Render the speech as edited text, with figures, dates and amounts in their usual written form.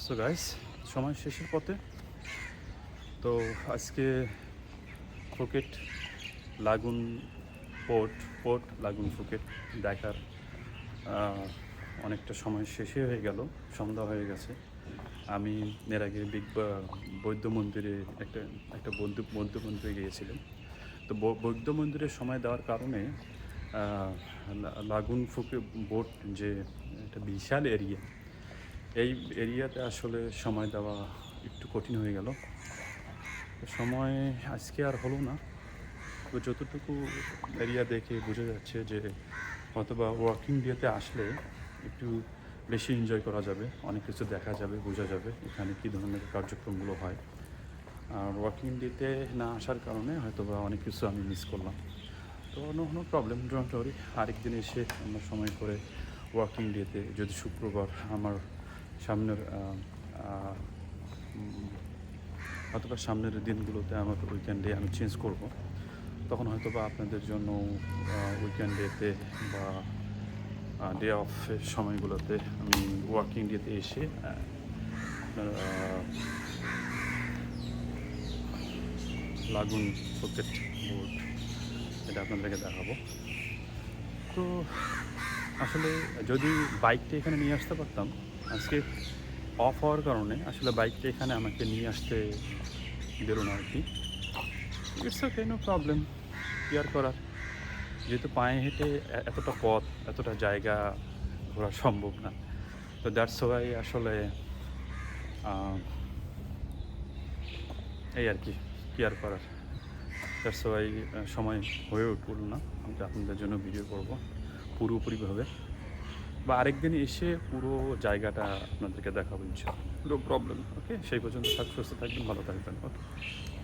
So guys, সময় শেষের পথে। তো আজকে ফুকেট লাগুন পোর্ট লাগুন ফুকেট দেখার অনেকটা সময় শেষে হয়ে গেল, সন্ধ্যা হয়ে গেছে। আমি এর আগে বৌদ্ধ মন্দিরে একটা একটা বৌদ্ধ মন্দিরে গিয়েছিলাম। তো বৌদ্ধ মন্দিরে সময় দেওয়ার কারণে লাগুন ফুকে বোট যে একটা বিশাল এরিয়া, এই এরিয়াতে আসলে সময় দেওয়া একটু কঠিন হয়ে গেল। সময় আজকে আর হলো না। তো যতটুকু এরিয়া দেখে বোঝা যাচ্ছে যে অথবা ওয়ার্কিং ডেতে আসলে একটু বেশি এনজয় করা যাবে, অনেক কিছু দেখা যাবে, বোঝা যাবে এখানে কী ধরনের কার্যক্রমগুলো হয়। আর ওয়ার্কিং ডেতে না আসার কারণে হয়তো বা অনেক কিছু আমি মিস করলাম। তো নো প্রবলেম, ডোন্ট ওয়ারি। আরেকদিন এসে আমরা সময় করে ওয়ার্কিং ডেতে, যদি শুক্রবার আমার সামনের অথবা সামনের দিনগুলোতে আমার উইকেন্ডে আমি চেঞ্জ করব, তখন হয়তো বা আপনাদের জন্য উইকেন্ড ডেতে বা ডে অফের সময়গুলোতে আমি ওয়ার্কিং ডেতে এসে আপনার লাগুন পকেট বোর্ড এটা আপনাদেরকে দেখাবো। তো আসলে যদি বাইকটা এখানে নিয়ে আসতে পারতাম, আজকে অফ হওয়ার কারণে আসলে বাইকটা এখানে আমাকে নিয়ে আসতে দিল না আর কি। ইটস ওকে, নো প্রবলেম, কি আর করার। যেহেতু পায়ে হেঁটে এতটা পথ, এতটা জায়গা ঘোরা সম্ভব না। তো দ্যাটস ওয়াই আসলে এই আর কি, কি আর করার। দ্যাটস ওয়াই সময় হয়ে উঠল না আমি আপনাদের জন্য ভিডিও করব পুরোপুরিভাবে, বা আরেকদিন এসে পুরো জায়গাটা আপনাদেরকে দেখাবো ইনশাআল্লাহ। No problem. ওকে, সেই পর্যন্ত সুস্থ থাকবেন, ভালো থাকবেন। ওকে।